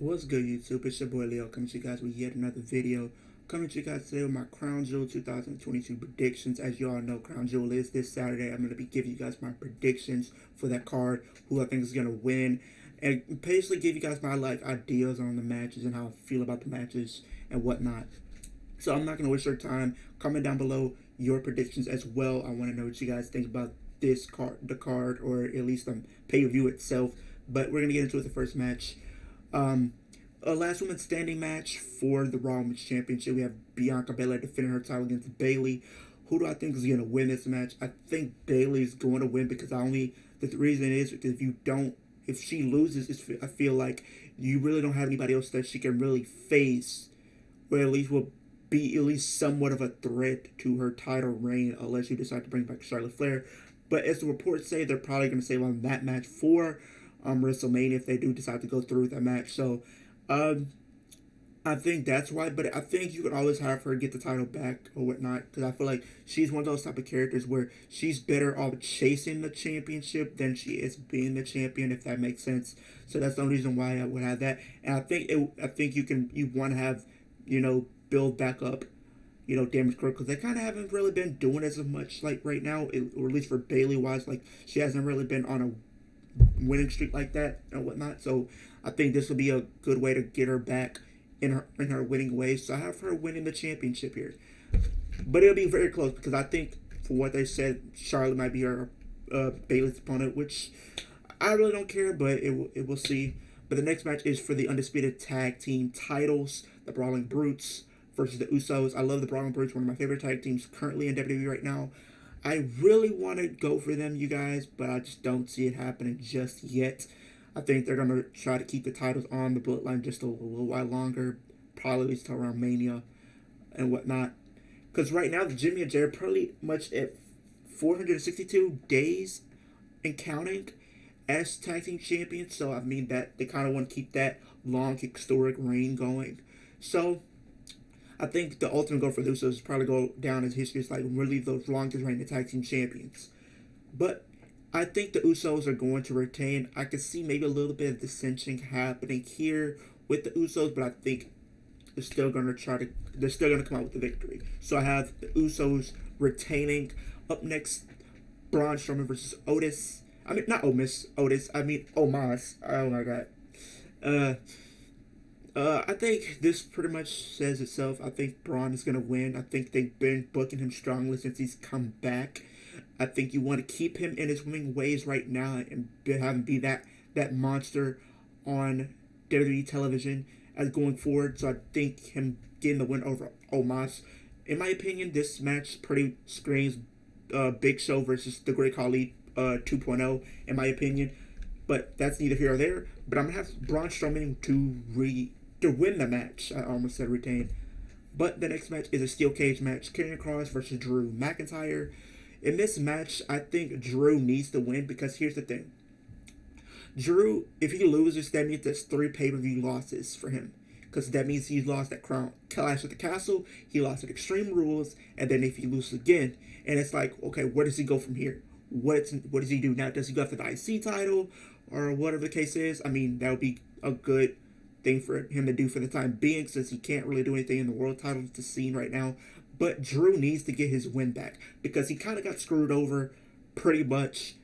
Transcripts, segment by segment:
What's good, YouTube? It's your boy Leo coming to you guys with yet another video. Coming to you guys today with my Crown Jewel 2022 predictions. As you all know, Crown Jewel is this Saturday. I'm going to be giving you guys my predictions for that card, who I think is going to win, and basically give you guys my ideas on the matches and how I feel about the matches and whatnot. So I'm not going to waste your time. Comment down below your predictions as well. I want to know what you guys think about this card, the card, or at least the pay-per-view itself. But we're going to get into it, the first match. Um, a last woman standing match for the Raw Women's Championship. We have Bianca Belair defending her title against Bayley. Who do I think is going to win this match? I think Bayley is going to win because the reason is because if she loses, I feel like you really don't have anybody else that she can really face, or at least will be at least somewhat of a threat to her title reign, unless you decide to bring back Charlotte Flair. But as the reports say, they're probably going to save on that match for WrestleMania if they do decide to go through with that match. So um, I think that's why, but I think you could always have her get the title back or whatnot, because I feel like she's one of those type of characters where she's better off chasing the championship than she is being the champion, if that makes sense. So that's the only reason why I would have that. And I think you want to have, build back up, Damage Control, because they kind of haven't really been doing as much like right now, or at least for Bayley wise, like she hasn't really been on a winning streak like that and whatnot. So I think this will be a good way to get her back in her winning ways. So I have her winning the championship here, but it'll be very close because I think for what they said, Charlotte might be her Bayley's opponent, which I really don't care, but it will see. But the next match is for the undisputed tag team titles: the Brawling Brutes versus the Usos. I love the Brawling Brutes, one of my favorite tag teams currently in WWE right now. I really want to go for them, you guys, but I just don't see it happening just yet. I think they're going to try to keep the titles on the bloodline just a little while longer, probably at least till around Mania and whatnot. Because right now, Jimmy and Jay are pretty much at 462 days and counting as tag team champions. So, I mean, that they kind of want to keep that long, historic reign going. So, I think the ultimate goal for the Usos is probably go down as history as like really the longest reigning tag team champions. But I think the Usos are going to retain. I can see maybe a little bit of dissension happening here with the Usos, but I think they're still gonna come out with the victory. So I have the Usos retaining. Up next, Braun Strowman versus Otis. I mean not Otis. I mean Omos. Oh my god. Uh I think this pretty much says itself. I think Braun is going to win. I think they've been booking him strongly since he's come back. I think you want to keep him in his winning ways right now and have him be that monster on WWE television as going forward. So I think him getting the win over Omos. In my opinion, this match pretty screams Big Show versus the Great Khali 2.0, in my opinion. But that's neither here or there. But I'm gonna have Braun Strowman to win the match. I almost said retain. But the next match is a steel cage match: Karrion Kross versus Drew McIntyre. In this match, I think Drew needs to win because here's the thing: Drew, if he loses, that means that's 3 pay-per-view losses for him. Because that means he's lost at Crown Clash at the Castle, he lost at Extreme Rules, and then if he loses again, and it's like, okay, where does he go from here? What does he do now? Does he go after the IC title or whatever the case is? I mean, that would be a good thing for him to do for the time being, since he can't really do anything in the world title scene right now. But Drew needs to get his win back because he kind of got screwed over pretty much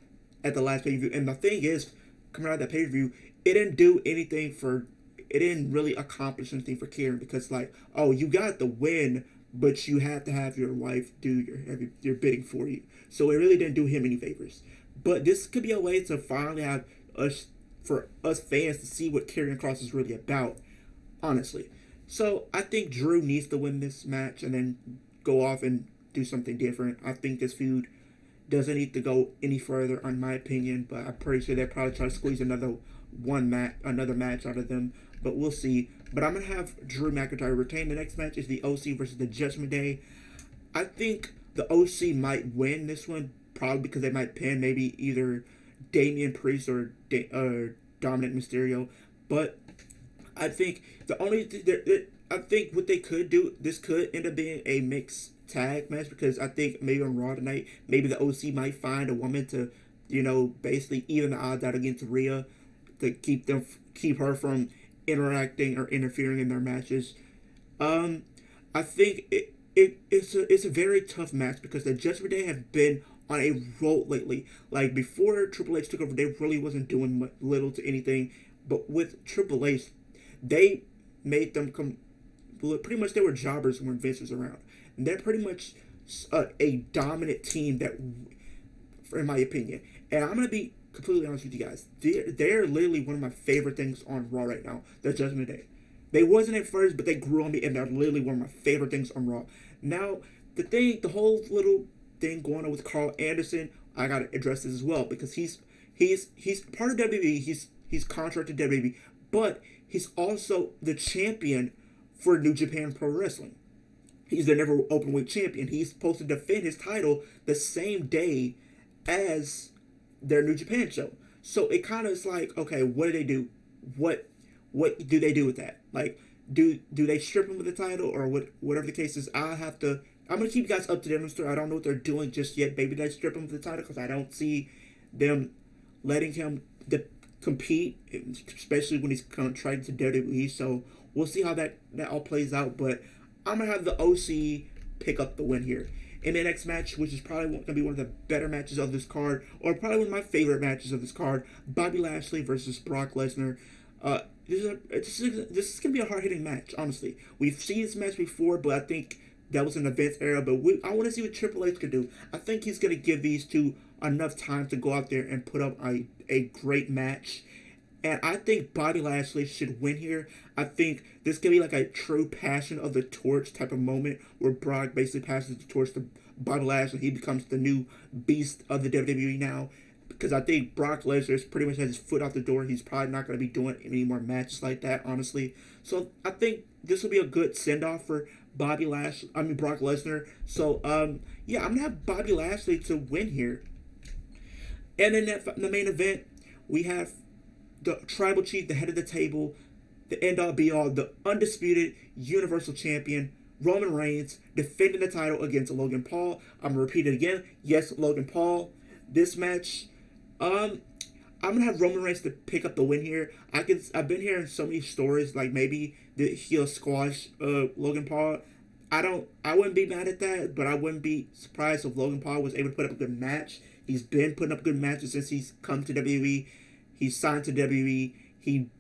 at the last pay per view. And the thing is, coming out of that pay per view, it didn't do anything for. It didn't really accomplish anything for Karen because, like, oh, you got the win, but you have to have your wife do your bidding for you. So it really didn't do him any favors. But this could be a way to finally have us for us fans to see what Karrion Kross is really about, honestly. So I think Drew needs to win this match and then go off and do something different. I think this feud doesn't need to go any further, in my opinion. But I'm pretty sure they'll probably try to squeeze another match out of them. But we'll see. But I'm gonna have Drew McIntyre retain. The next match is the OC versus the Judgment Day. I think the OC might win this one, probably because they might pin maybe either Damian Priest or Dominic Mysterio. But I think I think what they could do, this could end up being a mixed tag match because I think maybe on Raw tonight, maybe the OC might find a woman to, basically even the odds out against Rhea to keep her from interacting or interfering in their matches. Um, I think it's a very tough match because the Judgment Day have been on a roll lately. Like before Triple H took over, they really wasn't doing little to anything. But with Triple H, they made them come. Pretty much, they were jobbers when Vince was around. And they're pretty much a dominant team that, in my opinion. And I'm gonna be completely honest with you guys. They're literally one of my favorite things on Raw right now. The Judgment Day. They wasn't at first, but they grew on me, and they're literally one of my favorite things on Raw. Now, the whole little thing going on with Carl Anderson, I gotta address this as well because he's part of WWE. He's contracted to WWE, but he's also the champion for New Japan Pro Wrestling. He's the never openweight champion. He's supposed to defend his title the same day as their New Japan show. So it kind of is like, okay, what do they do? What do they do with that? Like, do they strip him of the title or whatever the case is? I'm gonna keep you guys up to date on the story. I don't know what they're doing just yet. Maybe they strip him of the title because I don't see them letting him compete, especially when he's contracted to WWE. So we'll see how that all plays out. But I'm gonna have the OC pick up the win here. In the next match, which is probably going to be one of the better matches of this card, or probably one of my favorite matches of this card, Bobby Lashley versus Brock Lesnar. This is going to be a hard-hitting match, honestly. We've seen this match before, but I think that was in the Vince era. But I want to see what Triple H could do. I think he's going to give these two enough time to go out there and put up a great match. And I think Bobby Lashley should win here. I think this could be like a true passion of the torch type of moment where Brock basically passes the torch to Bobby Lashley. He becomes the new beast of the WWE now. Because I think Brock Lesnar pretty much has his foot out the door. He's probably not going to be doing any more matches like that, honestly. So I think this will be a good send-off for Brock Lesnar. So, yeah, I'm going to have Bobby Lashley to win here. And in the main event, we have the Tribal Chief, the head of the table, the end-all be-all, the undisputed Universal Champion, Roman Reigns, defending the title against Logan Paul. I'm going to repeat it again. Yes, Logan Paul. This match, I'm gonna have Roman Reigns to pick up the win here. I've been hearing so many stories like maybe that he'll squash Logan Paul. I wouldn't be mad at that, but I wouldn't be surprised if Logan Paul was able to put up a good match. He's been putting up good matches since he's come to WWE. He's signed to WWE. He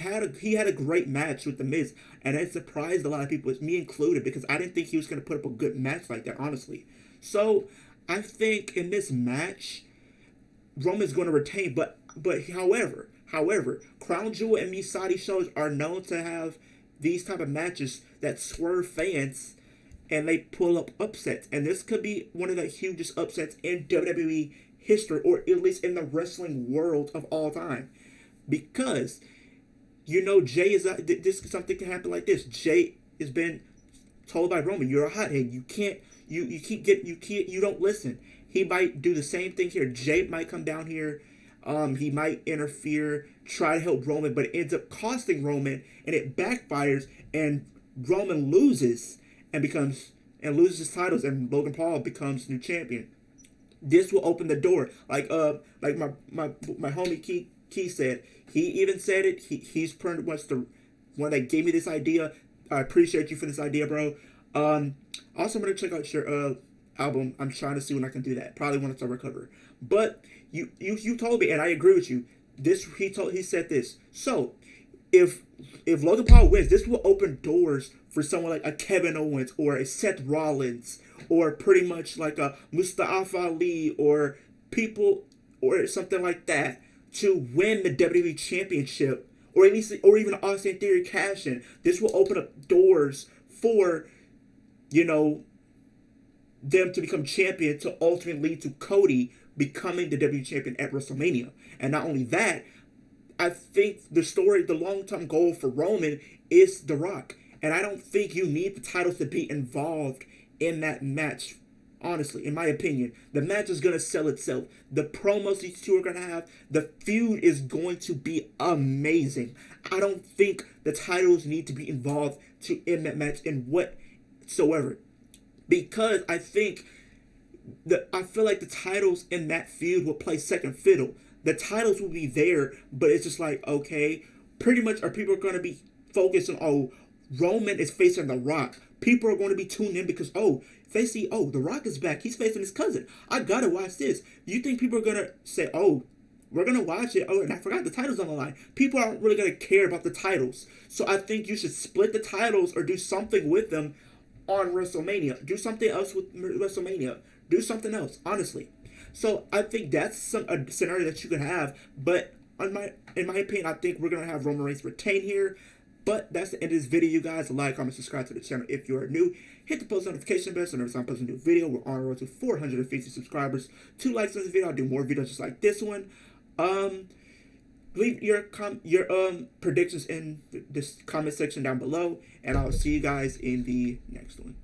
had a great match with The Miz, and it surprised a lot of people, me included, because I didn't think he was gonna put up a good match like that, honestly. So I think in this match, Roman's going to retain, but however, Crown Jewel and Saudi shows are known to have these type of matches that swerve fans and they pull up upsets, and this could be one of the hugest upsets in WWE history, or at least in the wrestling world of all time, because Jay is this something can happen like this. Jay has been told by Roman, "You're a hothead. You can't. You don't listen." He might do the same thing here. Jay might come down here. He might interfere, try to help Roman, but it ends up costing Roman, and it backfires, and Roman loses and loses his titles, and Logan Paul becomes new champion. This will open the door, like my homie Key said. He even said it. He's pretty much the one that gave me this idea. I appreciate you for this idea, bro. Also, I'm gonna check out your album. I'm trying to see when I can do that. Probably when it's a recover. But you told me, and I agree with you. He said this. So if Logan Paul wins, this will open doors for someone like a Kevin Owens or a Seth Rollins or pretty much like a Mustafa Ali or people or something like that to win the WWE Championship, or even Austin Theory cash in. This will open up doors for them to become champion, to ultimately lead to Cody becoming the WWE champion at WrestleMania. And not only that, I think the long-term goal for Roman is The Rock. And I don't think you need the titles to be involved in that match. Honestly, in my opinion, the match is going to sell itself. The promos these two are going to have, the feud is going to be amazing. I don't think the titles need to be involved in that match in whatsoever. Because I feel like the titles in that feud will play second fiddle. The titles will be there, but it's just like, okay, pretty much are people going to be focused on, oh, Roman is facing The Rock. People are going to be tuned in because, oh, they see, oh, The Rock is back. He's facing his cousin. I gotta watch this. You think people are going to say, oh, we're going to watch it. Oh, and I forgot the title's on the line. People aren't really going to care about the titles. So I think you should split the titles or do something with them on WrestleMania. Do something else with WrestleMania. Do something else, honestly. So I think that's a scenario that you could have. But in my opinion, I think we're going to have Roman Reigns retain here. But that's the end of this video, you guys. Like, comment, subscribe to the channel if you are new. Hit the post notification bell so every time I post a new video. We're on the road to 450 subscribers. 2 likes on this video. I'll do more videos just like this one. Leave your predictions in this comment section down below, and I'll see you guys in the next one.